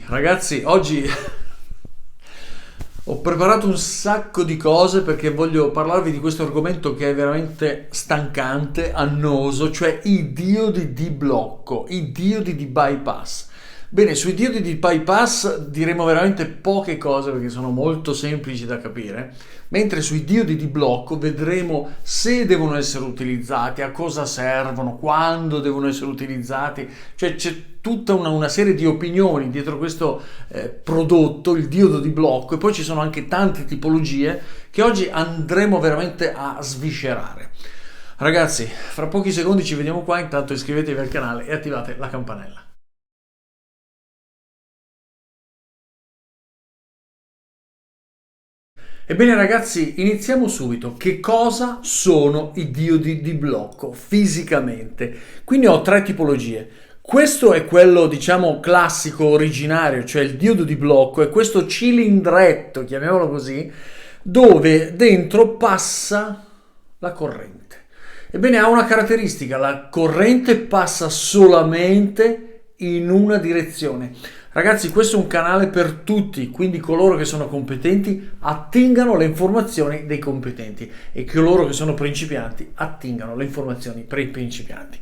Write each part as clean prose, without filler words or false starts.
Ragazzi, oggi ho preparato un sacco di cose perché voglio parlarvi di questo argomento che è veramente stancante, annoso, cioè i diodi di blocco, i diodi di bypass. Bene, sui diodi di bypass diremo veramente poche cose perché sono molto semplici da capire, mentre sui diodi di blocco vedremo se devono essere utilizzati, a cosa servono, quando devono essere utilizzati, cioè c'è tutta una serie di opinioni dietro questo prodotto, il diodo di blocco, e poi ci sono anche tante tipologie che oggi andremo veramente a sviscerare. Ragazzi, fra pochi secondi ci vediamo qua, intanto iscrivetevi al canale e attivate la campanella. Ebbene ragazzi, iniziamo subito. Che cosa sono i diodi di blocco fisicamente? Quindi ho tre tipologie. Questo è quello, diciamo, classico, originario, cioè il diodo di blocco, è questo cilindretto, chiamiamolo così, dove dentro passa la corrente. Ebbene, ha una caratteristica: la corrente passa solamente in una direzione. Ragazzi, questo è un canale per tutti, quindi coloro che sono competenti attingano le informazioni dei competenti e coloro che sono principianti attingano le informazioni per i principianti.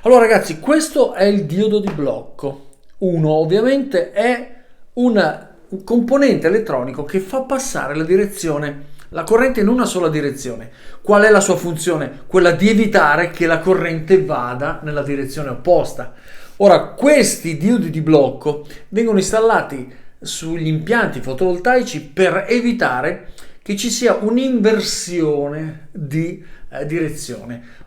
Allora ragazzi, questo è il diodo di blocco. Uno ovviamente è un componente elettronico che fa passare la corrente in una sola direzione. Qual è la sua funzione? Quella di evitare che la corrente vada nella direzione opposta. Ora, questi diodi di blocco vengono installati sugli impianti fotovoltaici per evitare che ci sia un'inversione di direzione.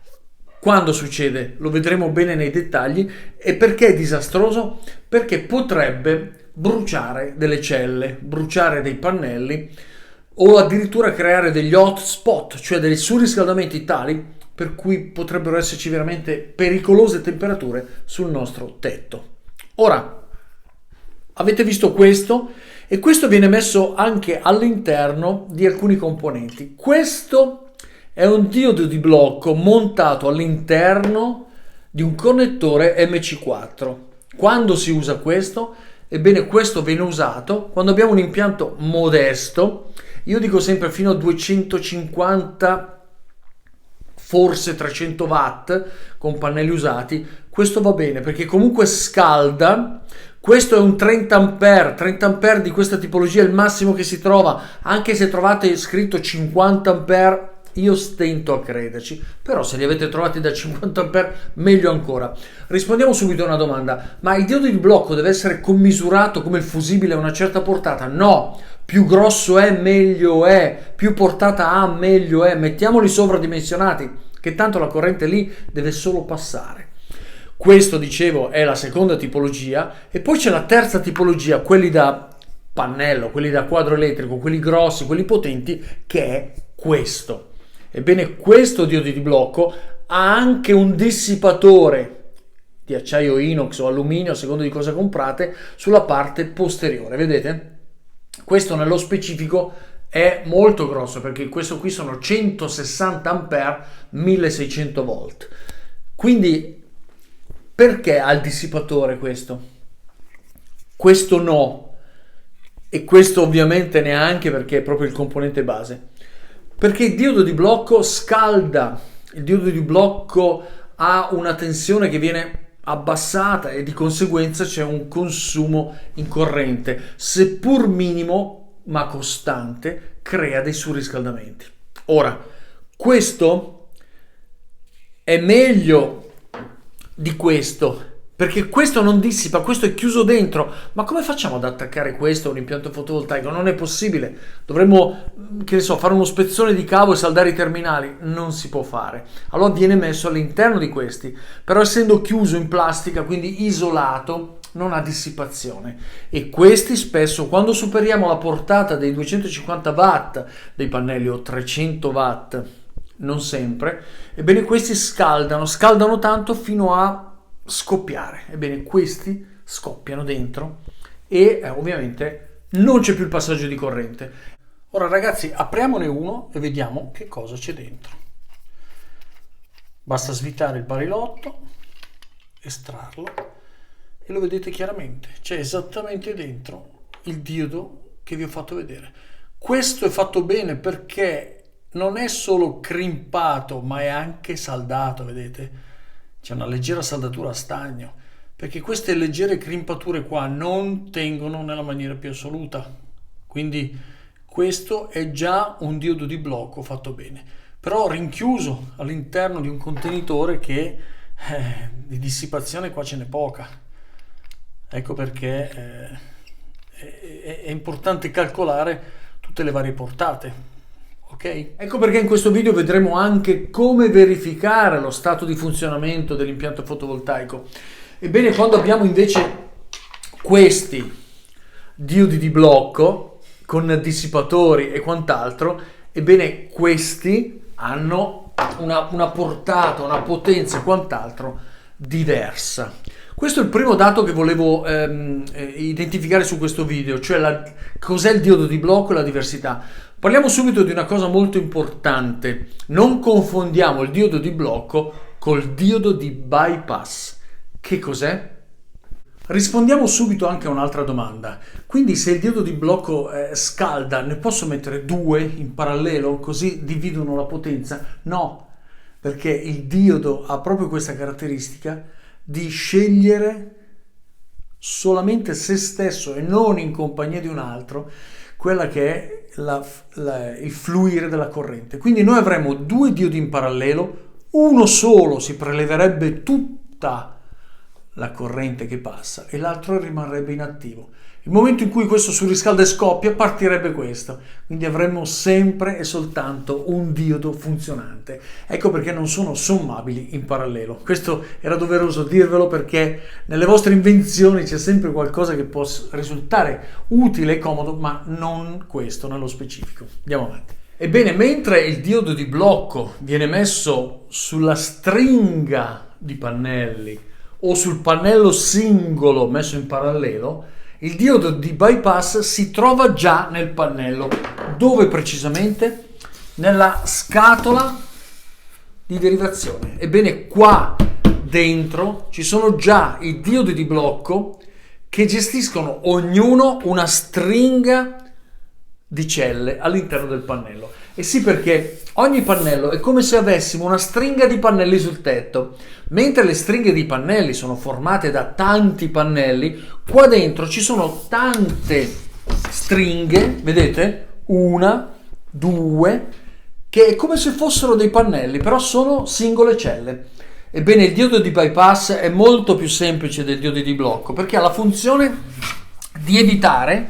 Quando succede? Lo vedremo bene nei dettagli. E perché è disastroso? Perché potrebbe bruciare delle celle, bruciare dei pannelli o addirittura creare degli hotspot, cioè dei surriscaldamenti tali per cui potrebbero esserci veramente pericolose temperature sul nostro tetto. Ora, avete visto questo? E questo viene messo anche all'interno di alcuni componenti. Questo è un diodo di blocco montato all'interno di un connettore MC4. Quando si usa questo? Ebbene, questo viene usato quando abbiamo un impianto modesto. Io dico sempre fino a 250, forse 300 watt con pannelli usati. Questo va bene perché comunque scalda. Questo è un 30 ampere. 30 ampere di questa tipologia è il massimo che si trova, anche se trovate scritto 50 ampere. Io stento a crederci, però se li avete trovati da 50 ampere meglio ancora. Rispondiamo subito a una domanda: ma il diodo di blocco deve essere commisurato come il fusibile a una certa portata? No, più grosso è meglio è, più portata ha meglio è. Mettiamoli sovradimensionati, che tanto la corrente lì deve solo passare. Questo, dicevo, è la seconda tipologia. E poi c'è la terza tipologia, quelli da pannello, quelli da quadro elettrico, quelli grossi, quelli potenti, che è questo. Ebbene, questo diodo di blocco ha anche un dissipatore di acciaio inox o alluminio, a seconda di cosa comprate, sulla parte posteriore. Vedete? Questo nello specifico è molto grosso perché questo qui sono 160 ampere, 1600 volt. Quindi perché ha il dissipatore questo? Questo no. E questo ovviamente neanche, perché è proprio il componente base. Perché il diodo di blocco scalda, il diodo di blocco ha una tensione che viene abbassata e di conseguenza c'è un consumo in corrente, seppur minimo ma costante, crea dei surriscaldamenti. Ora, questo è meglio di questo, perché questo non dissipa, questo è chiuso dentro. Ma come facciamo ad attaccare questo a un impianto fotovoltaico? Non è possibile. Dovremmo, che ne so, fare uno spezzone di cavo e saldare i terminali. Non si può fare. Allora viene messo all'interno di questi, però essendo chiuso in plastica, quindi isolato, non ha dissipazione. E questi spesso, quando superiamo la portata dei 250 watt dei pannelli o 300 watt, non sempre, ebbene questi scaldano tanto fino a scoppiare. Ebbene, questi scoppiano dentro e ovviamente non c'è più il passaggio di corrente. Ora ragazzi, apriamone uno e vediamo che cosa c'è dentro. Basta svitare il barilotto, estrarlo e lo vedete chiaramente, c'è esattamente dentro il diodo che vi ho fatto vedere. Questo è fatto bene perché non è solo crimpato, ma è anche saldato, vedete? C'è una leggera saldatura a stagno, perché queste leggere crimpature qua non tengono nella maniera più assoluta. Quindi questo è già un diodo di blocco fatto bene, però rinchiuso all'interno di un contenitore che di dissipazione qua ce n'è poca. Ecco perché è importante calcolare tutte le varie portate. Ok? Ecco perché in questo video vedremo anche come verificare lo stato di funzionamento dell'impianto fotovoltaico. Ebbene, quando abbiamo invece questi diodi di blocco con dissipatori e quant'altro, ebbene questi hanno una portata, una potenza e quant'altro diversa. Questo è il primo dato che volevo identificare su questo video, cioè cos'è il diodo di blocco e la diversità. Parliamo subito di una cosa molto importante: non confondiamo il diodo di blocco col diodo di bypass. Che cos'è? Rispondiamo subito anche a un'altra domanda. Quindi se il diodo di blocco scalda, ne posso mettere due in parallelo così dividono la potenza? No, perché il diodo ha proprio questa caratteristica di scegliere solamente se stesso e non in compagnia di un altro quella che è il fluire della corrente. Quindi noi avremo due diodi in parallelo, uno solo si preleverebbe tutta la corrente che passa e l'altro rimarrebbe inattivo. Il momento in cui questo surriscalda e scoppia, partirebbe questo, quindi avremmo sempre e soltanto un diodo funzionante. Ecco perché non sono sommabili in parallelo. Questo era doveroso dirvelo, perché nelle vostre invenzioni c'è sempre qualcosa che può risultare utile e comodo, ma non questo nello specifico. Andiamo avanti. Ebbene, mentre il diodo di blocco viene messo sulla stringa di pannelli o sul pannello singolo messo in parallelo, il diodo di bypass si trova già nel pannello. Dove precisamente? Nella scatola di derivazione. Ebbene, qua dentro ci sono già i diodi di blocco che gestiscono ognuno una stringa di celle all'interno del pannello. E sì, perché ogni pannello è come se avessimo una stringa di pannelli sul tetto. Mentre le stringhe di pannelli sono formate da tanti pannelli, qua dentro ci sono tante stringhe, vedete? Una, due, che è come se fossero dei pannelli, però sono singole celle. Ebbene, il diodo di bypass è molto più semplice del diodo di blocco, perché ha la funzione di evitare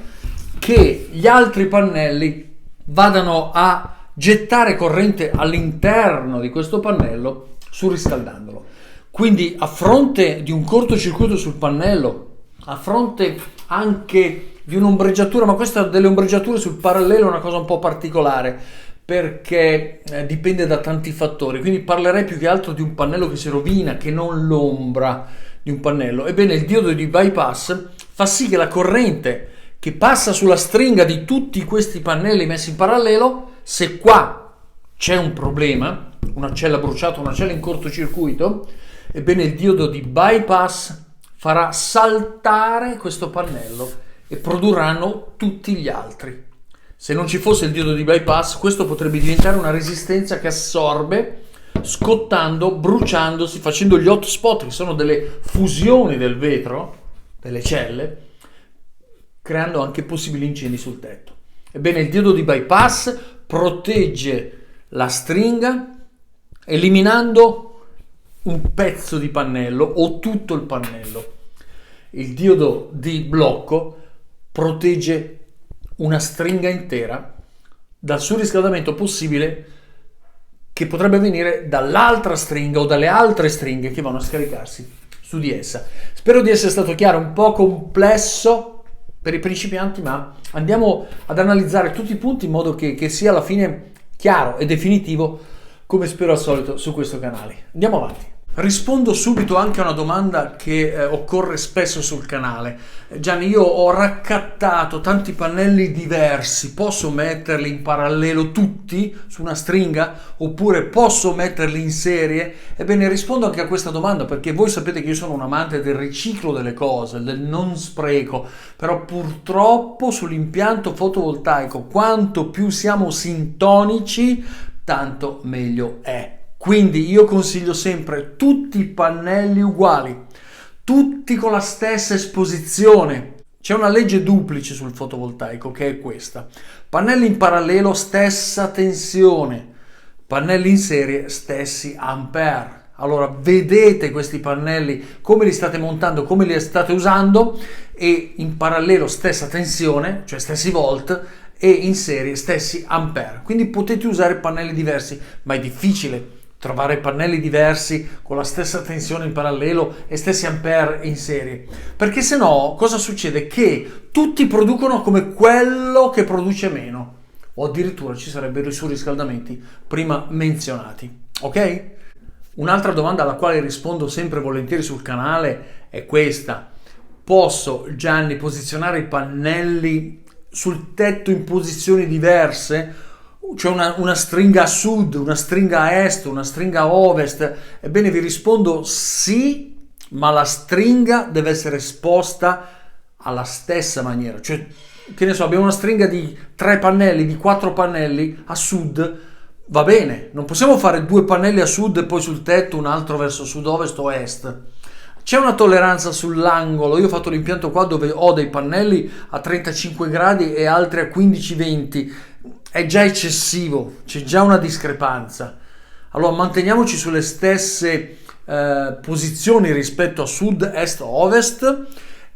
che gli altri pannelli vadano a gettare corrente all'interno di questo pannello surriscaldandolo. Quindi, a fronte di un cortocircuito sul pannello, a fronte anche di un'ombreggiatura, ma questa delle ombreggiature sul parallelo è una cosa un po' particolare, perché dipende da tanti fattori, quindi parlerei più che altro di un pannello che si rovina che non l'ombra di un pannello. Ebbene, il diodo di bypass fa sì che la corrente che passa sulla stringa di tutti questi pannelli messi in parallelo, se qua c'è un problema, una cella bruciata, una cella in cortocircuito, ebbene il diodo di bypass farà saltare questo pannello e produrranno tutti gli altri. Se non ci fosse il diodo di bypass, questo potrebbe diventare una resistenza che assorbe, scottando, bruciandosi, facendo gli hotspot, che sono delle fusioni del vetro, delle celle, creando anche possibili incendi sul tetto. Ebbene, il diodo di bypass protegge la stringa eliminando un pezzo di pannello o tutto il pannello. Il diodo di blocco protegge una stringa intera dal surriscaldamento possibile che potrebbe venire dall'altra stringa o dalle altre stringhe che vanno a scaricarsi su di essa. Spero di essere stato chiaro, un po' complesso per i principianti, ma andiamo ad analizzare tutti i punti in modo che sia alla fine chiaro e definitivo, come spero al solito su questo canale. Andiamo avanti. Rispondo subito anche a una domanda che occorre spesso sul canale. Gianni, io ho raccattato tanti pannelli diversi, posso metterli in parallelo tutti su una stringa oppure posso metterli in serie? Ebbene, rispondo anche a questa domanda perché voi sapete che io sono un amante del riciclo delle cose, del non spreco, però purtroppo sull'impianto fotovoltaico quanto più siamo sintonici, tanto meglio è. Quindi io consiglio sempre tutti i pannelli uguali, tutti con la stessa esposizione. C'è una legge duplice sul fotovoltaico che è questa: pannelli in parallelo stessa tensione, pannelli in serie stessi ampere. Allora vedete questi pannelli, come li state montando, come li state usando, e in parallelo stessa tensione, cioè stessi volt, e in serie stessi ampere. Quindi potete usare pannelli diversi, ma è difficile trovare pannelli diversi con la stessa tensione in parallelo e stessi ampere in serie, perché se no cosa succede? Che tutti producono come quello che produce meno, o addirittura ci sarebbero i surriscaldamenti prima menzionati. Ok? Un'altra domanda alla quale rispondo sempre volentieri sul canale è questa: posso, Gianni, posizionare i pannelli sul tetto in posizioni diverse? C'è una stringa a sud, una stringa a est, una stringa a ovest? Ebbene, vi rispondo sì, ma la stringa deve essere esposta alla stessa maniera. Cioè, che ne so, abbiamo una stringa di 3 pannelli, di 4 pannelli a sud, va bene. Non possiamo fare 2 pannelli a sud e poi sul tetto un altro verso sud-ovest o est. C'è una tolleranza sull'angolo. Io ho fatto l'impianto qua dove ho dei pannelli a 35 gradi e altri a 15-20. È già eccessivo, c'è già una discrepanza. Allora manteniamoci sulle stesse posizioni rispetto a sud, est, ovest,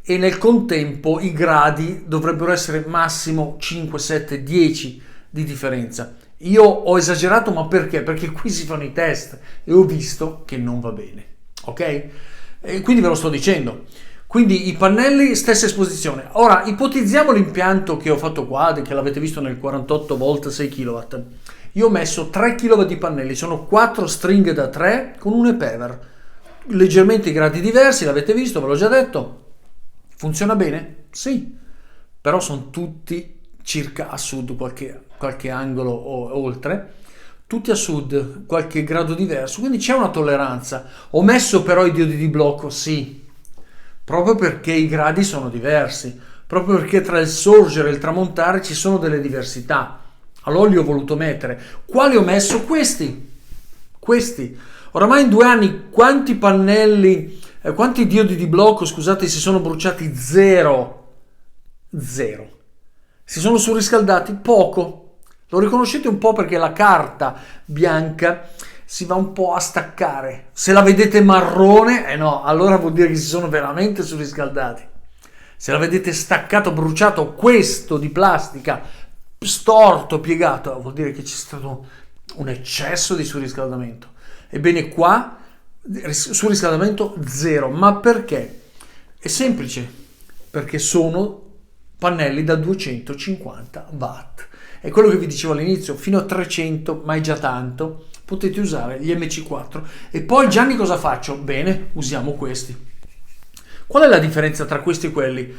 e nel contempo i gradi dovrebbero essere massimo 5, 7, 10 di differenza. Io ho esagerato, ma perché? Perché qui si fanno i test e ho visto che non va bene, ok? E quindi ve lo sto dicendo. Quindi i pannelli, stessa esposizione. Ora ipotizziamo l'impianto che ho fatto qua, che l'avete visto nel 48 volt 6 kW. Io ho messo 3 kW di pannelli, sono 4 stringhe da 3 con un EPEVER. Leggermente i gradi diversi, l'avete visto, ve l'ho già detto. Funziona bene? Sì. Però sono tutti circa a sud, qualche angolo o oltre. Tutti a sud, qualche grado diverso, quindi c'è una tolleranza. Ho messo però i diodi di blocco, sì. Proprio perché i gradi sono diversi, proprio perché tra il sorgere e il tramontare ci sono delle diversità. Allora li ho voluto mettere. Quali ho messo? Questi. Oramai in 2 anni quanti pannelli, quanti diodi di blocco, scusate, si sono bruciati? Zero. Si sono surriscaldati? Poco. Lo riconoscete un po' perché la carta bianca si va un po' a staccare. Se la vedete marrone, no, allora vuol dire che si sono veramente surriscaldati. Se la vedete staccato, bruciato, questo di plastica, storto, piegato, vuol dire che c'è stato un eccesso di surriscaldamento. Ebbene qua, surriscaldamento zero. Ma perché? È semplice, perché sono pannelli da 250 watt. È quello che vi dicevo all'inizio, fino a 300, ma è già tanto. Potete usare gli MC4. E poi, Gianni, cosa faccio? Bene, usiamo questi. Qual è la differenza tra questi e quelli?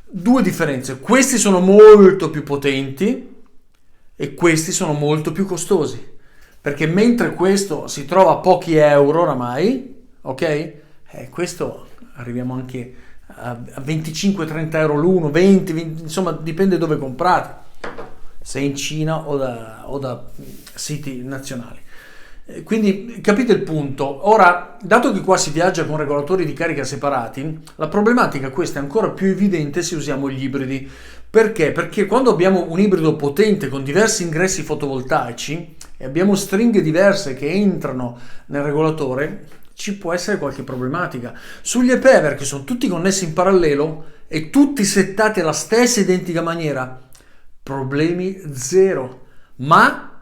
2 differenze. Questi sono molto più potenti e questi sono molto più costosi. Perché mentre questo si trova a pochi euro oramai, ok? Questo arriviamo anche a 25-30 euro l'uno, 20, insomma dipende dove comprate. Se in Cina o da siti nazionali. Quindi capite il punto. Ora, dato che qua si viaggia con regolatori di carica separati, la problematica questa è ancora più evidente se usiamo gli ibridi. Perché? Perché quando abbiamo un ibrido potente con diversi ingressi fotovoltaici e abbiamo stringhe diverse che entrano nel regolatore, ci può essere qualche problematica. Sugli EPEVER, che sono tutti connessi in parallelo e tutti settati alla stessa identica maniera, problemi zero. Ma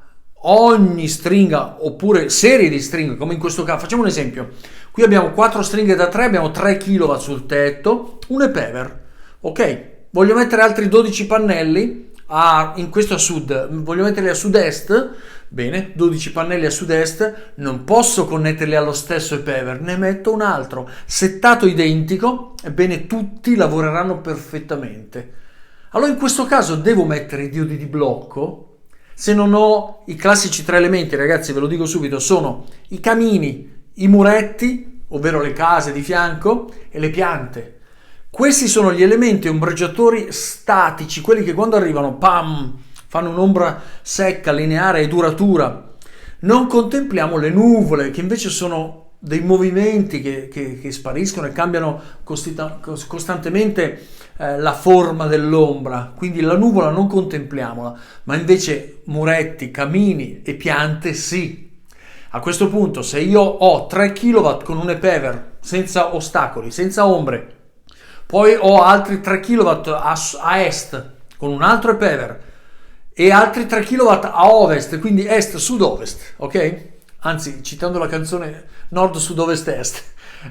ogni stringa oppure serie di stringhe, come in questo caso, facciamo un esempio. Qui abbiamo 4 stringhe da 3, abbiamo 3 kW sul tetto, un EPEVER. Ok, voglio mettere altri 12 pannelli, in questo a sud, voglio metterli a sud-est, bene, 12 pannelli a sud-est, non posso connetterli allo stesso e-Paver, ne metto un altro, settato identico, ebbene tutti lavoreranno perfettamente. Allora in questo caso devo mettere i diodi di blocco, se non ho i classici 3 elementi, ragazzi, ve lo dico subito, sono i camini, i muretti, ovvero le case di fianco, e le piante. Questi sono gli elementi ombreggiatori statici, quelli che quando arrivano, pam, fanno un'ombra secca, lineare e duratura. Non contempliamo le nuvole, che invece sono dei movimenti che spariscono e cambiano costantemente la forma dell'ombra. Quindi la nuvola non contempliamola, ma invece muretti, camini e piante sì. A questo punto, se io ho 3 kW con un e-Paver senza ostacoli, senza ombre, poi ho altri 3 kW a est con un altro e-Paver e altri 3 kW a ovest, quindi est, sud, ovest, ok? Anzi, citando la canzone nord, sud, ovest, est,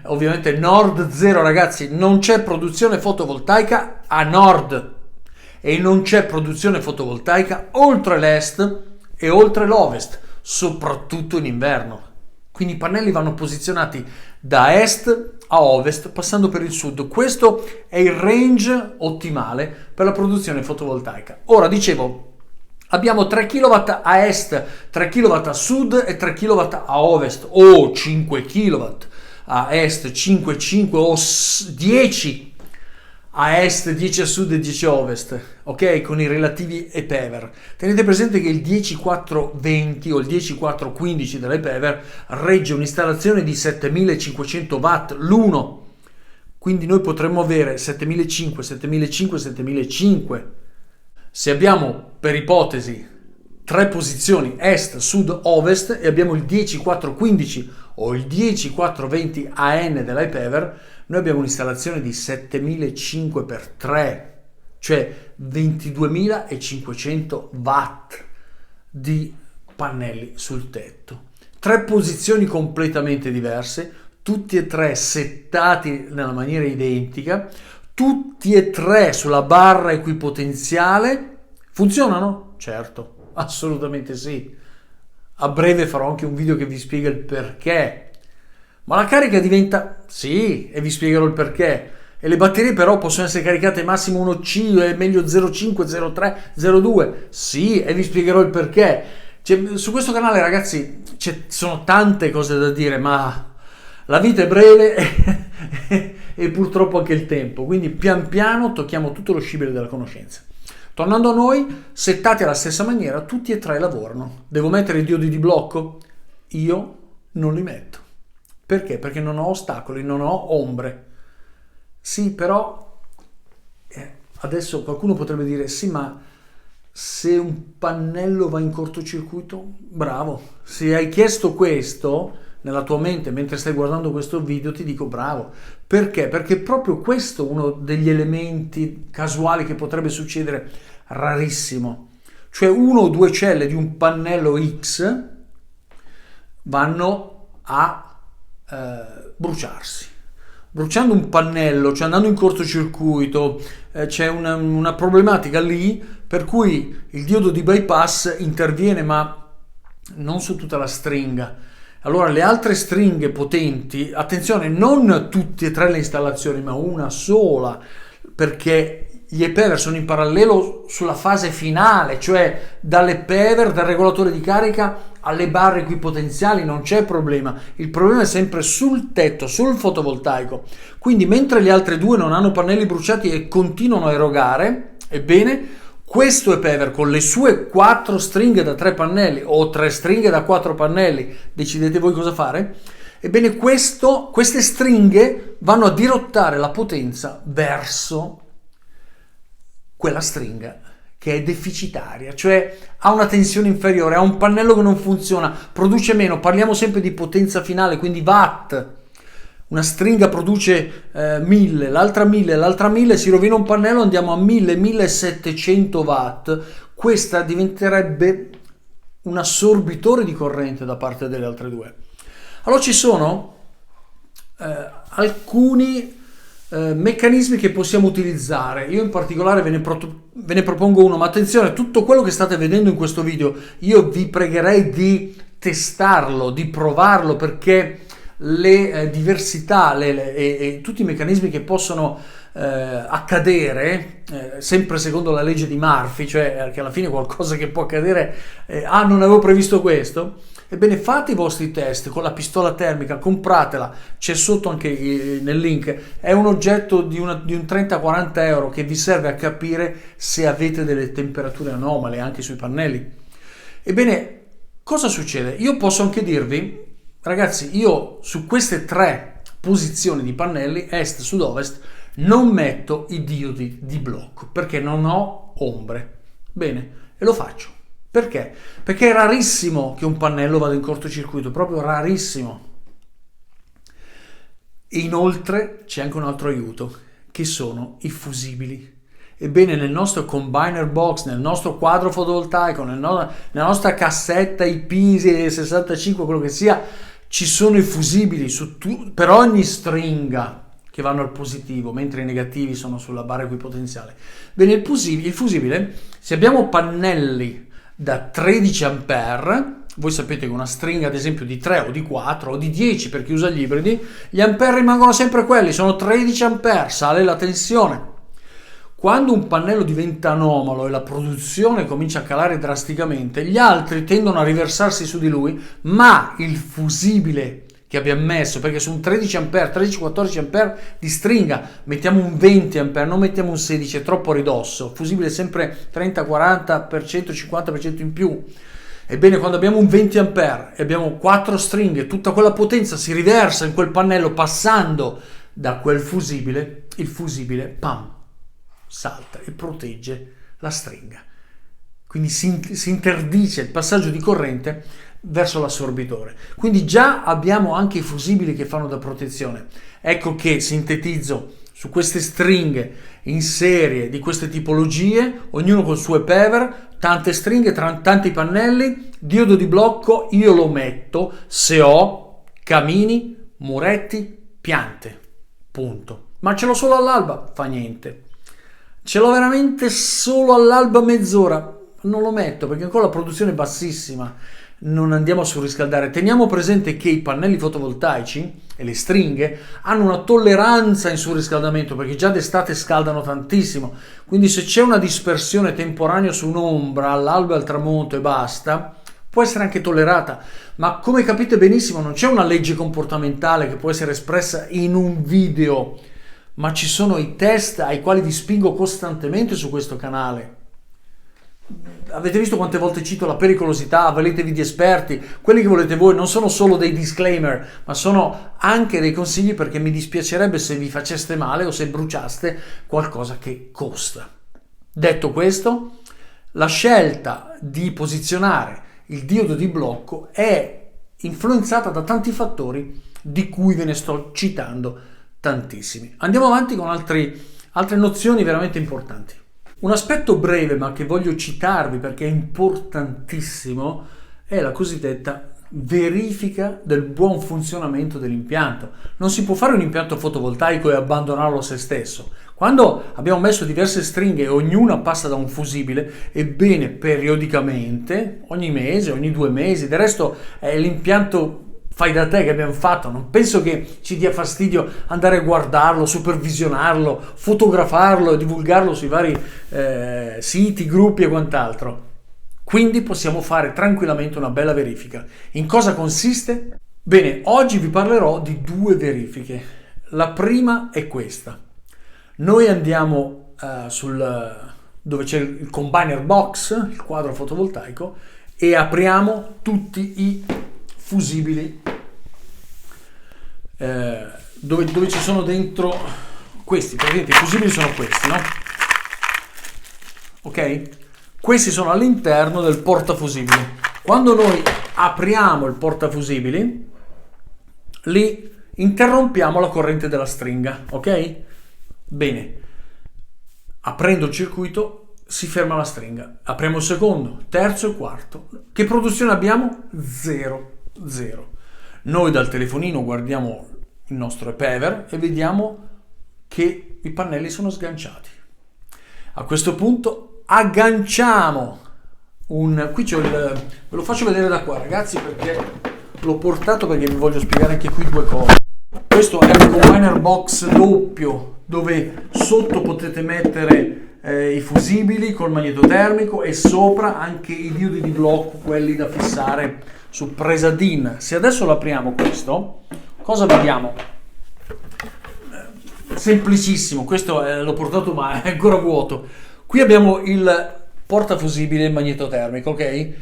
ovviamente nord 0, ragazzi, non c'è produzione fotovoltaica a nord e non c'è produzione fotovoltaica oltre l'est e oltre l'ovest, soprattutto in inverno. Quindi i pannelli vanno posizionati da est a ovest passando per il sud. Questo è il range ottimale per la produzione fotovoltaica. Ora dicevo, abbiamo 3 kW a est, 3 kW a sud e 3 kW a ovest, o 5 kW a est, 5, 5 o 10 a est, 10 a sud e 10 a ovest, ok? Con i relativi e-Paver. Tenete presente che il 10420 o il 10415 dell'e-Paver regge un'installazione di 7500 watt l'uno, quindi noi potremmo avere 7500, 7500, 7500. Se abbiamo, per ipotesi, 3 posizioni est, sud, ovest e abbiamo il 10415 o il 10420 AN dell'e-Paver, noi abbiamo un'installazione di 7500 per 3, cioè 22.500 watt di pannelli sul tetto. 3 posizioni completamente diverse, tutti e 3 settati nella maniera identica, tutti e 3 sulla barra equipotenziale. Funzionano? Certo, assolutamente sì. A breve farò anche un video che vi spiega il perché. Ma la carica diventa... Sì, e vi spiegherò il perché. E le batterie però possono essere caricate massimo 1C, è meglio 0,5, 0,3, 0,2. Sì, e vi spiegherò il perché. Su questo canale, ragazzi, sono tante cose da dire, ma la vita è breve e purtroppo anche il tempo. Quindi pian piano tocchiamo tutto lo scibile della conoscenza. Tornando a noi, settati alla stessa maniera, tutti e 3 lavorano. Devo mettere i diodi di blocco? Io non li metto. Perché? Perché non ho ostacoli, non ho ombre. Sì, però adesso qualcuno potrebbe dire sì, ma se un pannello va in cortocircuito, bravo. Se hai chiesto questo nella tua mente mentre stai guardando questo video, ti dico bravo. Perché? Perché proprio questo è uno degli elementi casuali che potrebbe succedere, rarissimo. Cioè 1 o 2 celle di un pannello X vanno a bruciarsi. Bruciando un pannello, cioè andando in cortocircuito, c'è una problematica lì per cui il diodo di bypass interviene, ma non su tutta la stringa. Allora le altre stringhe potenti, attenzione, non tutte e 3 le installazioni, ma una sola, perché gli e-Paver sono in parallelo sulla fase finale, cioè dall'e-Paver, dal regolatore di carica alle barre equipotenziali non c'è problema. Il problema è sempre sul tetto, sul fotovoltaico. Quindi mentre gli altri 2 non hanno pannelli bruciati e continuano a erogare, ebbene questo e-Paver con le sue 4 stringhe da 3 pannelli o 3 stringhe da 4 pannelli, decidete voi cosa fare, ebbene queste stringhe vanno a dirottare la potenza verso quella stringa che è deficitaria, cioè ha una tensione inferiore, ha un pannello che non funziona, produce meno. Parliamo sempre di potenza finale, quindi watt. Una stringa produce 1000, l'altra 1000, l'altra 1000, si rovina un pannello, andiamo a 1000, 1700 watt. Questa diventerebbe un assorbitore di corrente da parte delle altre 2. Allora ci sono alcuni meccanismi che possiamo utilizzare. Io in particolare ve ve ne propongo uno, ma attenzione, tutto quello che state vedendo in questo video, io vi pregherei di testarlo, di provarlo, perché le diversità e tutti i meccanismi che possono accadere, sempre secondo la legge di Murphy, cioè che alla fine qualcosa che può accadere, non avevo previsto questo. Ebbene, fate i vostri test con la pistola termica, compratela, c'è sotto anche nel link, è un oggetto di un 30-40 euro che vi serve a capire se avete delle temperature anomale anche sui pannelli. Ebbene, cosa succede? Io posso anche dirvi, ragazzi, io su queste 3 posizioni di pannelli, est, sud, ovest, non metto i diodi di blocco perché non ho ombre. Bene, e lo faccio. Perché? Perché è rarissimo che un pannello vada in cortocircuito, proprio rarissimo. Inoltre c'è anche un altro aiuto, che sono i fusibili. Ebbene, nel nostro combiner box, nel nostro quadro fotovoltaico, nella nostra cassetta IP65, quello che sia, ci sono i fusibili per ogni stringa che vanno al positivo, mentre i negativi sono sulla barra equipotenziale. Bene, il fusibile, se abbiamo pannelli da 13 ampere, voi sapete che una stringa ad esempio di 3 o di 4 o di 10 per chi usa gli ibridi, gli ampere rimangono sempre quelli, sono 13 ampere, sale la tensione. Quando un pannello diventa anomalo e la produzione comincia a calare drasticamente, gli altri tendono a riversarsi su di lui, ma il fusibile che abbiamo messo, perché su un 13 ampere, 13-14 ampere di stringa mettiamo un 20 ampere, non mettiamo un 16, è troppo ridosso, fusibile sempre 30-40%, 50% in più. Ebbene, quando abbiamo un 20 ampere e abbiamo 4 stringhe, tutta quella potenza si riversa in quel pannello passando da quel fusibile, il fusibile, pam, salta e protegge la stringa. Quindi si interdice il passaggio di corrente verso l'assorbitore. Quindi già abbiamo anche i fusibili che fanno da protezione. Ecco che sintetizzo su queste stringhe in serie di queste tipologie, ognuno col suo EPEVER, tante stringhe, tanti pannelli, diodo di blocco io lo metto se ho camini, muretti, piante, punto. Ma ce l'ho solo all'alba? Fa niente. Ce l'ho veramente solo all'alba mezz'ora? Non lo metto perché ancora la produzione è bassissima, non andiamo a surriscaldare. Teniamo presente che i pannelli fotovoltaici e le stringhe hanno una tolleranza in surriscaldamento perché già d'estate scaldano tantissimo, quindi se c'è una dispersione temporanea su un'ombra all'alba e al tramonto e basta, può essere anche tollerata, ma come capite benissimo non c'è una legge comportamentale che può essere espressa in un video, ma ci sono i test ai quali vi spingo costantemente su questo canale. Avete visto quante volte cito la pericolosità, avvaletevi di esperti, quelli che volete voi non sono solo dei disclaimer, ma sono anche dei consigli perché mi dispiacerebbe se vi faceste male o se bruciaste qualcosa che costa. Detto questo, la scelta di posizionare il diodo di blocco è influenzata da tanti fattori di cui ve ne sto citando tantissimi. Andiamo avanti con altre nozioni veramente importanti. Un aspetto breve ma che voglio citarvi perché è importantissimo è la cosiddetta verifica del buon funzionamento dell'impianto. Non si può fare un impianto fotovoltaico e abbandonarlo a se stesso. Quando abbiamo messo diverse stringhe e ognuna passa da un fusibile, ebbene periodicamente, ogni mese, ogni 2 mesi, del resto è l'impianto fai da te che abbiamo fatto, non penso che ci dia fastidio andare a guardarlo, supervisionarlo, fotografarlo e divulgarlo sui vari siti, gruppi e quant'altro. Quindi possiamo fare tranquillamente una bella verifica. In cosa consiste? Bene, oggi vi parlerò di 2 verifiche. La prima è questa. Noi andiamo dove c'è il combiner box, il quadro fotovoltaico, e apriamo tutti i fusibili dove ci sono dentro questi, praticamente i fusibili sono questi, no? Ok? Questi sono all'interno del portafusibili. Quando noi apriamo il portafusibili, lì interrompiamo la corrente della stringa, ok? Bene, aprendo il circuito si ferma la stringa, apriamo il secondo, terzo e quarto. Che produzione abbiamo? 0. Noi dal telefonino guardiamo il nostro EPEVER e vediamo che i pannelli sono sganciati. A questo punto agganciamo qui c'ho ve lo faccio vedere da qua, ragazzi, perché l'ho portato perché vi voglio spiegare anche qui due cose. Questo è un combiner box doppio dove sotto potete mettere i fusibili col magnetotermico e sopra anche i diodi di blocco, quelli da fissare su presa DIN. Se adesso lo apriamo questo, cosa vediamo? Semplicissimo, questo l'ho portato ma è ancora vuoto. Qui abbiamo il portafusibile magnetotermico, ok?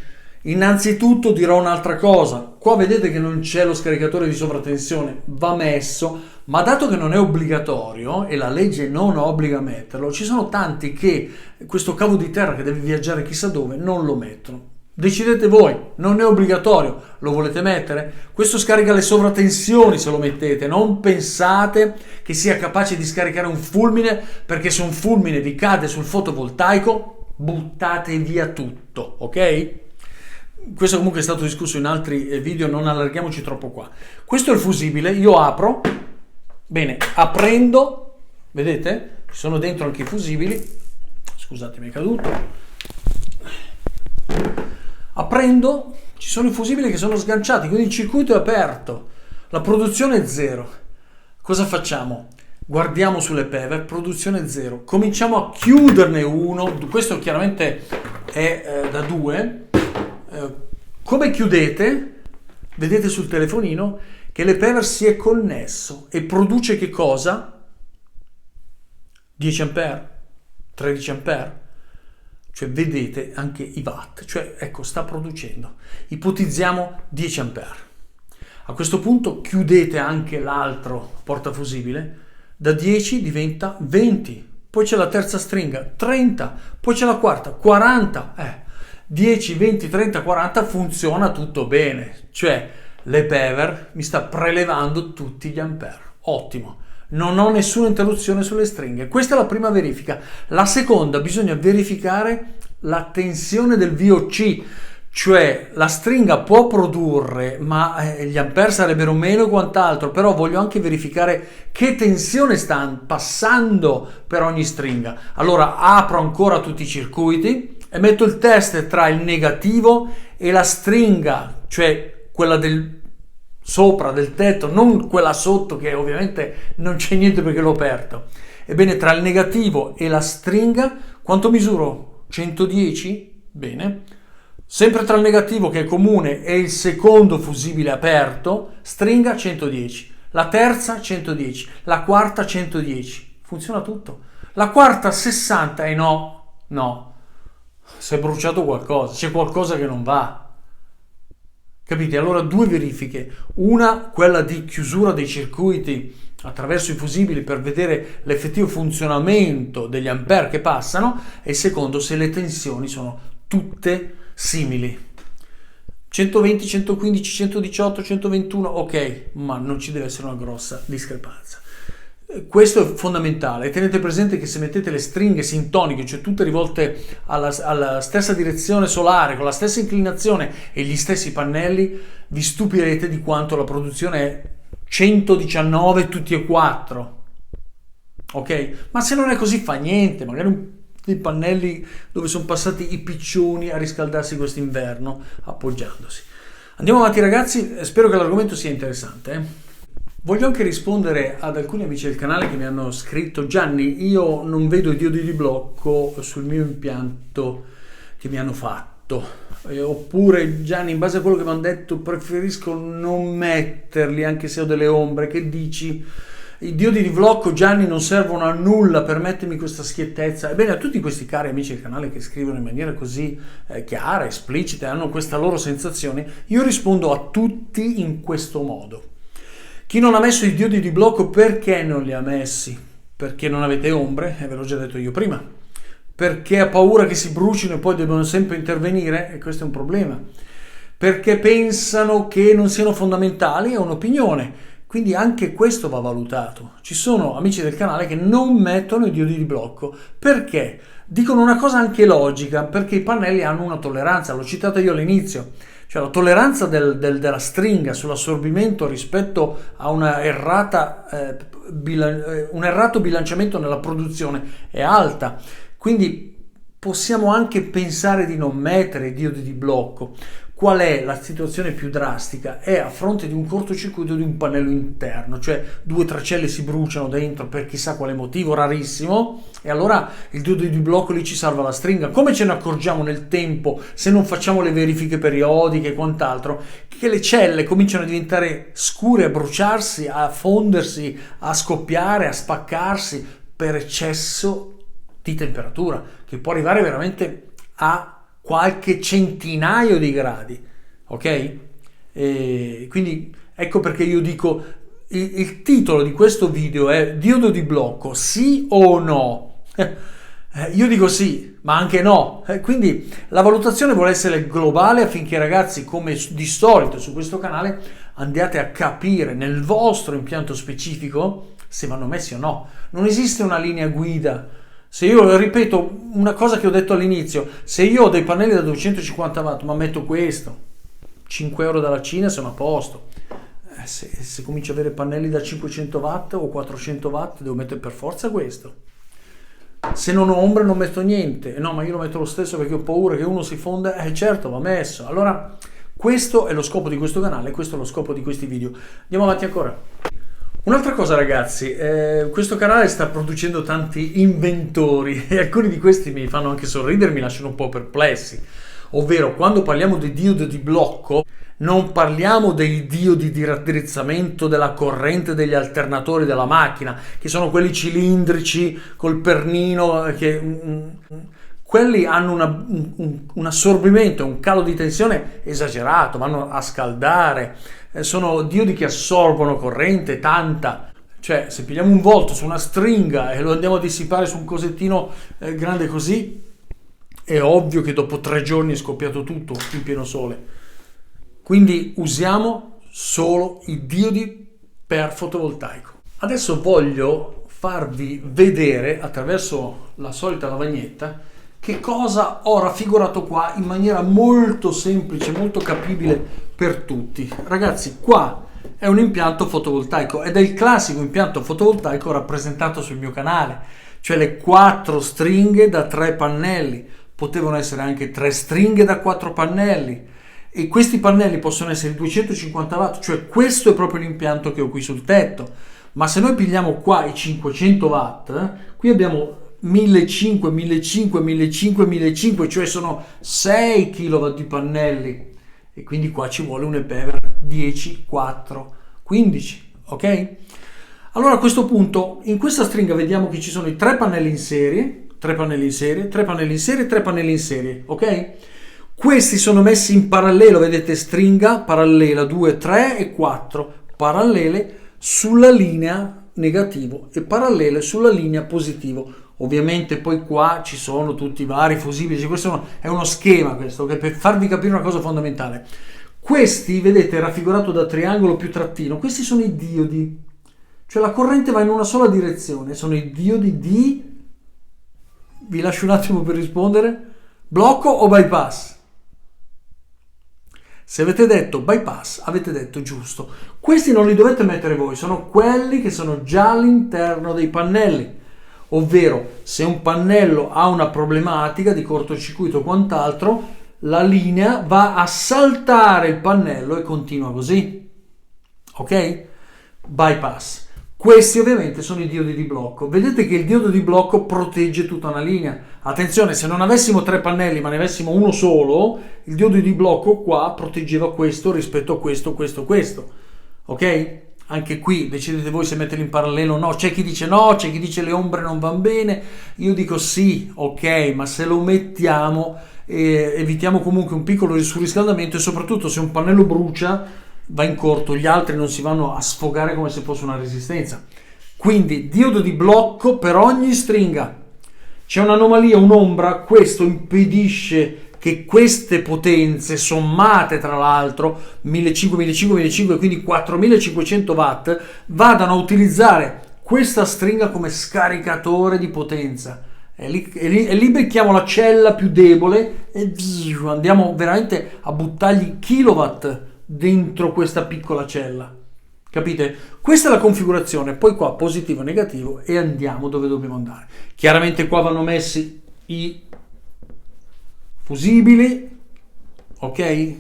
Innanzitutto dirò un'altra cosa. Qua vedete che non c'è lo scaricatore di sovratensione, va messo, ma dato che non è obbligatorio e la legge non obbliga a metterlo, ci sono tanti che questo cavo di terra che deve viaggiare chissà dove non lo mettono. Decidete voi, non è obbligatorio, lo volete mettere? Questo scarica le sovratensioni se lo mettete, non pensate che sia capace di scaricare un fulmine, perché se un fulmine vi cade sul fotovoltaico, buttate via tutto, ok? Questo comunque è stato discusso in altri video, non allarghiamoci troppo qua. Questo è il fusibile, io apro, bene, aprendo, vedete? Ci sono dentro anche i fusibili, scusate mi è caduto. Aprendo ci sono i fusibili che sono sganciati, quindi il circuito è aperto, la produzione è zero. Cosa facciamo? Guardiamo sulle PEVER, produzione zero, cominciamo a chiuderne uno, questo chiaramente è da 2. Come chiudete, vedete sul telefonino che le PEVER si è connesso e produce che cosa? 10 ampere, 13 ampere. Cioè vedete anche i watt, cioè ecco sta producendo, ipotizziamo 10 ampere. A questo punto chiudete anche l'altro portafusibile, da 10 diventa 20, poi c'è la terza stringa 30, poi c'è la quarta 40, 10, 20, 30, 40 funziona tutto bene, cioè le PEVER mi sta prelevando tutti gli ampere, ottimo. Non ho nessuna interruzione sulle stringhe. Questa è la prima verifica. La seconda, bisogna verificare la tensione del VOC, cioè la stringa può produrre, ma gli ampere sarebbero meno e quant'altro, però voglio anche verificare che tensione sta passando per ogni stringa. Allora apro ancora tutti i circuiti e metto il test tra il negativo e la stringa, cioè quella del sopra del tetto, non quella sotto che ovviamente non c'è niente perché l'ho aperto. Ebbene, tra il negativo e la stringa quanto misuro? 110? Bene. Sempre tra il negativo che è comune e il secondo fusibile aperto, stringa 110, la terza 110, la quarta 110. Funziona tutto. La quarta 60 e no, si è bruciato qualcosa, c'è qualcosa che non va. Capite? Allora due verifiche, una quella di chiusura dei circuiti attraverso i fusibili per vedere l'effettivo funzionamento degli ampere che passano e il secondo se le tensioni sono tutte simili. 120, 115, 118, 121, ok, ma non ci deve essere una grossa discrepanza. Questo è fondamentale. Tenete presente che se mettete le stringhe sintoniche, cioè tutte rivolte alla stessa direzione solare, con la stessa inclinazione e gli stessi pannelli, vi stupirete di quanto la produzione è 119 tutti e 4. Ok? Ma se non è così fa niente, magari dei pannelli dove sono passati i piccioni a riscaldarsi quest'inverno appoggiandosi. Andiamo avanti ragazzi, spero che l'argomento sia interessante. Voglio anche rispondere ad alcuni amici del canale che mi hanno scritto: Gianni, io non vedo i diodi di blocco sul mio impianto che mi hanno fatto, oppure Gianni, in base a quello che mi hanno detto preferisco non metterli anche se ho delle ombre, che dici? I diodi di blocco, Gianni, non servono a nulla per mettermi questa schiettezza. Ebbene, a tutti questi cari amici del canale che scrivono in maniera così chiara, esplicita, e hanno questa loro sensazione, io rispondo a tutti in questo modo. Chi non ha messo i diodi di blocco, perché non li ha messi? Perché non avete ombre, ve l'ho già detto io prima. Perché ha paura che si brucino e poi devono sempre intervenire, e questo è un problema. Perché pensano che non siano fondamentali, è un'opinione. Quindi anche questo va valutato. Ci sono amici del canale che non mettono i diodi di blocco. Perché? Dicono una cosa anche logica, perché i pannelli hanno una tolleranza, l'ho citato io all'inizio. Cioè la tolleranza della stringa sull'assorbimento rispetto a un errato bilanciamento nella produzione è alta. Quindi possiamo anche pensare di non mettere i diodi di blocco. Qual è la situazione più drastica? È a fronte di un cortocircuito di un pannello interno, cioè 2-3 celle si bruciano dentro per chissà quale motivo, rarissimo, e allora il diodo di blocco lì ci salva la stringa. Come ce ne accorgiamo nel tempo, se non facciamo le verifiche periodiche e quant'altro, che le celle cominciano a diventare scure, a bruciarsi, a fondersi, a scoppiare, a spaccarsi per eccesso di temperatura, che può arrivare veramente a qualche centinaio di gradi, ok? E quindi ecco perché io dico il titolo di questo video è diodo di blocco, sì o no? Io dico sì, ma anche no. Quindi la valutazione vuole essere globale affinché ragazzi, come di solito su questo canale, andiate a capire nel vostro impianto specifico se vanno messi o no. Non esiste una linea guida. Se io ripeto una cosa che ho detto all'inizio, se io ho dei pannelli da 250 watt ma metto questo, 5 euro dalla Cina sono a posto. Se comincio ad avere pannelli da 500 watt o 400 watt devo mettere per forza questo. Se non ho ombre non metto niente. No, ma io lo metto lo stesso perché ho paura che uno si fonda. Certo, va messo. Allora questo è lo scopo di questo canale, questo è lo scopo di questi video. Andiamo avanti ancora. Un'altra cosa ragazzi, questo canale sta producendo tanti inventori e alcuni di questi mi fanno anche sorridere, mi lasciano un po' perplessi. Ovvero, quando parliamo di diodi di blocco, non parliamo dei diodi di raddrizzamento della corrente degli alternatori della macchina, che sono quelli cilindrici col pernino, quelli hanno un assorbimento, un calo di tensione esagerato, vanno a scaldare, sono diodi che assorbono corrente, tanta. Cioè, se pigliamo un volto su una stringa e lo andiamo a dissipare su un cosettino grande così, è ovvio che dopo 3 giorni è scoppiato tutto in pieno sole. Quindi usiamo solo i diodi per fotovoltaico. Adesso voglio farvi vedere attraverso la solita lavagnetta che cosa ho raffigurato qua in maniera molto semplice, molto capibile per tutti. Ragazzi, qua è un impianto fotovoltaico ed è il classico impianto fotovoltaico rappresentato sul mio canale, cioè le 4 stringhe da 3 pannelli, potevano essere anche 3 stringhe da 4 pannelli e questi pannelli possono essere 250 watt, cioè questo è proprio l'impianto che ho qui sul tetto. Ma se noi pigliamo qua i 500 watt, qui abbiamo 1500, 1500, 1500, 1500, cioè sono 6 kW di pannelli e quindi qua ci vuole un EPEVER 10, 4, 15, ok? Allora a questo punto in questa stringa vediamo che ci sono i 3 pannelli in serie, 3 pannelli in serie, 3 pannelli in serie, 3 pannelli in serie, ok? Questi sono messi in parallelo, vedete stringa parallela 2, 3 e 4 parallele sulla linea negativo e parallele sulla linea positivo. Ovviamente poi qua ci sono tutti i vari fusibili, questo è uno schema questo, che per farvi capire una cosa fondamentale. Questi, vedete, raffigurato da triangolo più trattino, questi sono i diodi, cioè la corrente va in una sola direzione, sono i diodi di, vi lascio un attimo per rispondere, blocco o bypass? Se avete detto bypass, avete detto giusto. Questi non li dovete mettere voi, sono quelli che sono già all'interno dei pannelli. Ovvero, se un pannello ha una problematica di cortocircuito o quant'altro, la linea va a saltare il pannello e continua così. Ok? Bypass. Questi ovviamente sono i diodi di blocco. Vedete che il diodo di blocco protegge tutta una linea. Attenzione, se non avessimo 3 pannelli ma ne avessimo uno solo, il diodo di blocco qua proteggeva questo rispetto a questo, questo. Ok? Anche qui decidete voi se metterli in parallelo o no. C'è chi dice no, c'è chi dice le ombre non vanno bene. Io dico sì, ok, ma se lo mettiamo evitiamo comunque un piccolo surriscaldamento e soprattutto se un pannello brucia va in corto, gli altri non si vanno a sfogare come se fosse una resistenza. Quindi diodo di blocco per ogni stringa. C'è un'anomalia, un'ombra, questo impedisce che queste potenze sommate tra l'altro 1500, 1500, 1500 quindi 4500 watt vadano a utilizzare questa stringa come scaricatore di potenza e lì becchiamo la cella più debole e andiamo veramente a buttargli kilowatt dentro questa piccola cella, capite? Questa è la configurazione, poi qua positivo e negativo e andiamo dove dobbiamo andare. Chiaramente qua vanno messi i fusibili, ok?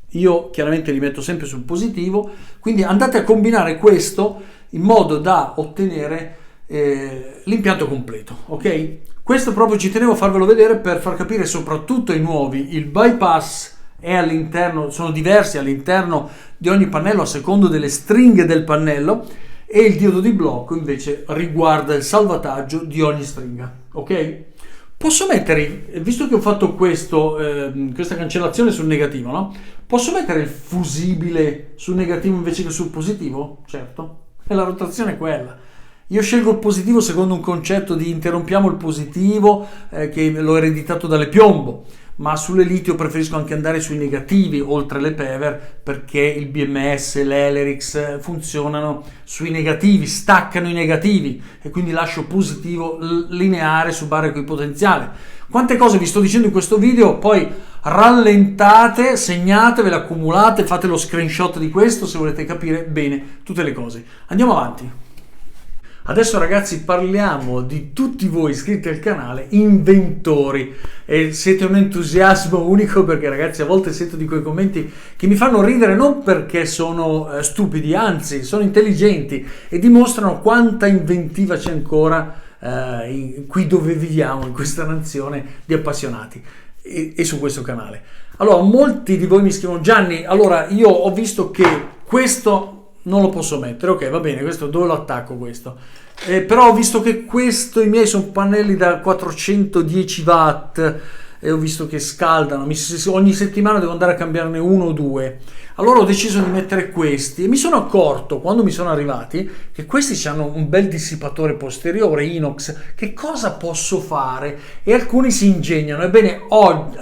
Io chiaramente li metto sempre sul positivo, quindi andate a combinare questo in modo da ottenere l'impianto completo, ok? Questo proprio ci tenevo a farvelo vedere per far capire soprattutto ai nuovi. Il bypass è all'interno, sono diversi all'interno di ogni pannello a secondo delle stringhe del pannello, e il diodo di blocco invece riguarda il salvataggio di ogni stringa, ok? Posso mettere, visto che ho fatto questa cancellazione sul negativo, no? Posso mettere il fusibile sul negativo invece che sul positivo? Certo, e la rotazione è quella. Io scelgo il positivo secondo un concetto di interrompiamo il positivo, che l'ho ereditato dalle Piombo, ma sulle litio preferisco anche andare sui negativi oltre le Pever, perché il BMS, l'Elerix funzionano sui negativi, staccano i negativi, e quindi lascio positivo lineare su barre equipotenziale. Quante cose vi sto dicendo in questo video, poi rallentate, segnatevele, accumulate, fate lo screenshot di questo se volete capire bene tutte le cose. Andiamo avanti. Adesso ragazzi parliamo di tutti voi iscritti al canale inventori, e siete un entusiasmo unico, perché ragazzi a volte sento di quei commenti che mi fanno ridere, non perché sono stupidi, anzi sono intelligenti e dimostrano quanta inventiva c'è ancora qui dove viviamo, in questa nazione di appassionati, e su questo canale. Allora, molti di voi mi scrivono: Gianni, allora io ho visto che questo non lo posso mettere, ok, va bene, questo dove lo attacco questo? Però ho visto che i miei sono pannelli da 410 watt e ho visto che scaldano, ogni settimana devo andare a cambiarne uno o due. Allora ho deciso di mettere questi, e mi sono accorto quando mi sono arrivati che questi hanno un bel dissipatore posteriore inox. Che cosa posso fare? E alcuni si ingegnano. Ebbene,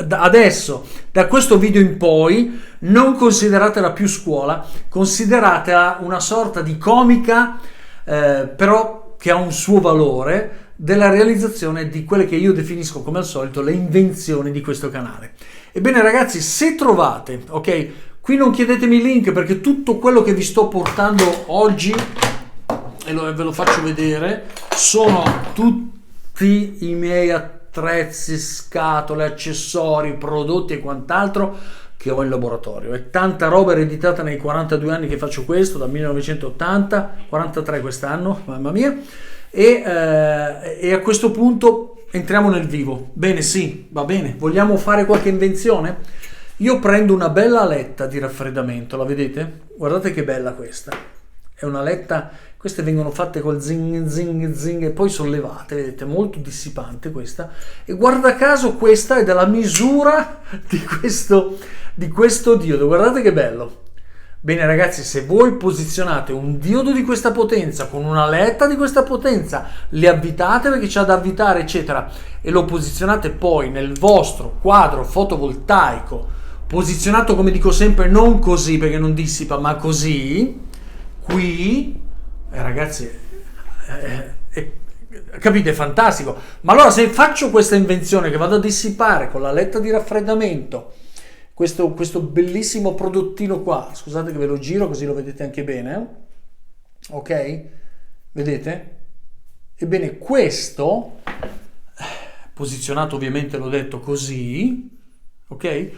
adesso, da questo video in poi, non consideratela più scuola, consideratela una sorta di comica, però che ha un suo valore, della realizzazione di quelle che io definisco come al solito le invenzioni di questo canale. Ebbene ragazzi, se trovate, ok, qui non chiedetemi il link, perché tutto quello che vi sto portando oggi, e ve lo faccio vedere, sono tutti i miei attrezzi, scatole, accessori, prodotti e quant'altro che ho in laboratorio. È tanta roba ereditata nei 42 anni che faccio questo, dal 1980, 43 quest'anno, mamma mia, e a questo punto entriamo nel vivo. Bene, sì, va bene, vogliamo fare qualche invenzione? Io prendo una bella letta di raffreddamento, la vedete? Guardate che bella questa, è una letta, queste vengono fatte col zing zing zing e poi sollevate, vedete, molto dissipante questa, e guarda caso questa è della misura di questo diodo, guardate che bello. Bene ragazzi, se voi posizionate un diodo di questa potenza con una letta di questa potenza, le avvitate perché c'ha da avvitare eccetera, e lo posizionate poi nel vostro quadro fotovoltaico, posizionato come dico sempre, non così perché non dissipa, ma così, qui, ragazzi, capite, è fantastico. Ma allora se faccio questa invenzione che vado a dissipare con la letta di raffreddamento, questo bellissimo prodottino qua, scusate che ve lo giro così lo vedete anche bene, ok? Vedete? Ebbene, questo, posizionato ovviamente, l'ho detto così, ok?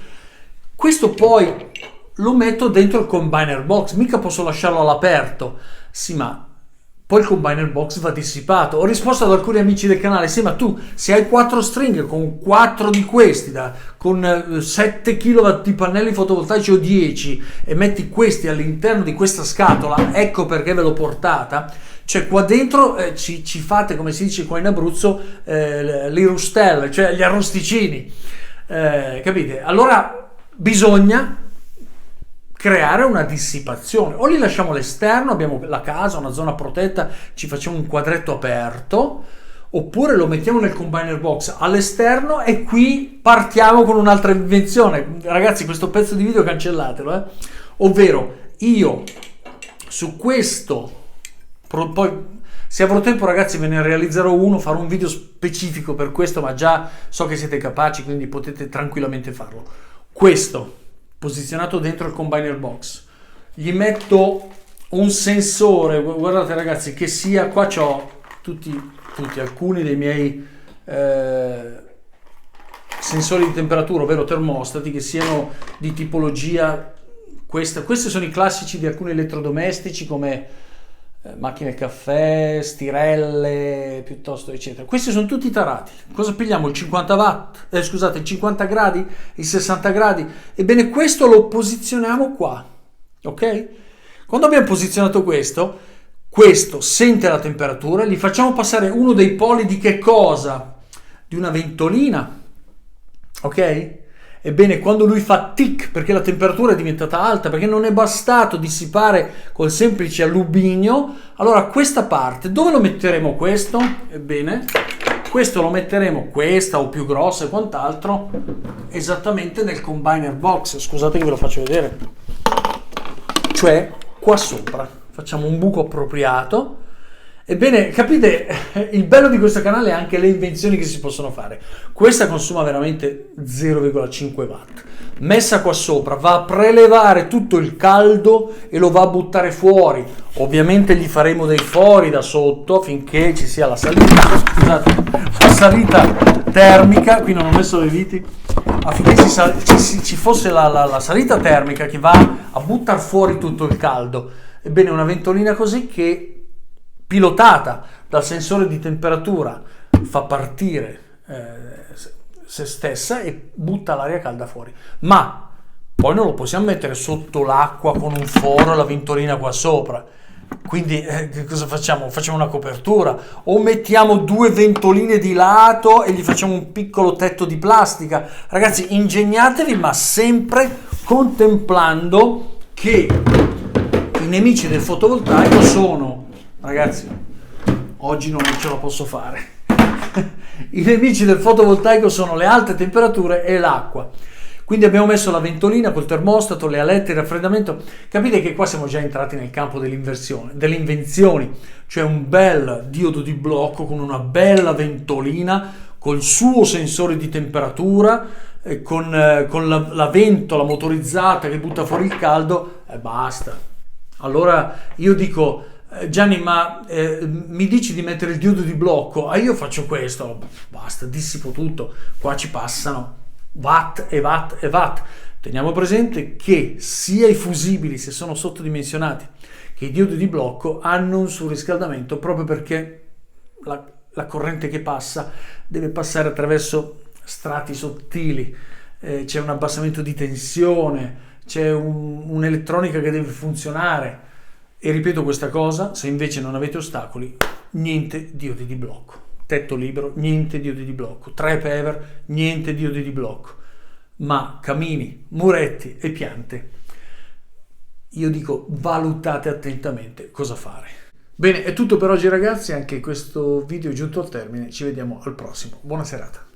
Questo poi lo metto dentro il combiner box, mica posso lasciarlo all'aperto. Sì, ma poi il combiner box va dissipato. Ho risposto ad alcuni amici del canale: sì, ma tu se hai 4 stringhe con 4 di questi con 7 kW di pannelli fotovoltaici o 10 e metti questi all'interno di questa scatola, ecco perché ve l'ho portata. Cioè qua dentro ci fate, come si dice qua in Abruzzo, le rustelle, cioè gli arrosticini, capite? Allora bisogna creare una dissipazione, o li lasciamo all'esterno, abbiamo la casa, una zona protetta, ci facciamo un quadretto aperto, oppure lo mettiamo nel combiner box all'esterno e qui partiamo con un'altra invenzione. Ragazzi, questo pezzo di video cancellatelo, ovvero io su questo, poi se avrò tempo ragazzi ve ne realizzerò uno, farò un video specifico per questo, ma già so che siete capaci, quindi potete tranquillamente farlo. Questo posizionato dentro il combiner box, gli metto un sensore, guardate ragazzi, che sia, qua c'ho tutti alcuni dei miei sensori di temperatura, ovvero termostati, che siano di tipologia questi sono i classici di alcuni elettrodomestici come macchine caffè, stirelle, piuttosto eccetera. Questi sono tutti tarati. Cosa pigliamo? Il 50 watt? Scusate, il 50 gradi? Il 60 gradi? Ebbene, questo lo posizioniamo qua, ok? Quando abbiamo posizionato questo sente la temperatura, gli facciamo passare uno dei poli di che cosa? Di una ventolina, ok? Ebbene, quando lui fa tic, perché la temperatura è diventata alta, perché non è bastato dissipare col semplice alluminio, allora questa parte, dove lo metteremo questo? Ebbene, questo lo metteremo, questa o più grossa e quant'altro, esattamente nel combiner box. Scusate che ve lo faccio vedere. Cioè, qua sopra. Facciamo un buco appropriato. Ebbene, capite, il bello di questo canale è anche le invenzioni che si possono fare. Questa consuma veramente 0,5 watt. Messa qua sopra, va a prelevare tutto il caldo e lo va a buttare fuori. Ovviamente gli faremo dei fori da sotto affinché ci sia la salita, scusate, la salita termica. Qui non ho messo le viti, affinché ci fosse la salita termica che va a buttare fuori tutto il caldo. Ebbene, una ventolina così che pilotata dal sensore di temperatura fa partire se stessa e butta l'aria calda fuori. Ma poi non lo possiamo mettere sotto l'acqua con un foro e la ventolina qua sopra. Quindi cosa facciamo? Facciamo una copertura o mettiamo due ventoline di lato e gli facciamo un piccolo tetto di plastica. Ragazzi, ingegnatevi, ma sempre contemplando che i nemici del fotovoltaico sono... Ragazzi, oggi non ce la posso fare. I nemici del fotovoltaico sono le alte temperature e l'acqua. Quindi abbiamo messo la ventolina col termostato, le alette, il raffreddamento. Capite che qua siamo già entrati nel campo delle invenzioni. Cioè un bel diodo di blocco con una bella ventolina, col suo sensore di temperatura, con la ventola motorizzata che butta fuori il caldo e basta. Allora io dico... Gianni, ma mi dici di mettere il diodo di blocco? Io faccio questo, basta, dissipo tutto. Qua ci passano watt e watt e watt. Teniamo presente che sia i fusibili, se sono sottodimensionati, che i diodi di blocco hanno un surriscaldamento proprio perché la corrente che passa deve passare attraverso strati sottili, c'è un abbassamento di tensione, c'è un'elettronica che deve funzionare. E ripeto questa cosa, se invece non avete ostacoli, niente diodi di blocco. Tetto libero, niente diodi di blocco. 3 PEVER, niente diodi di blocco. Ma camini, muretti e piante, io dico valutate attentamente cosa fare. Bene, è tutto per oggi ragazzi, anche questo video è giunto al termine, ci vediamo al prossimo. Buona serata.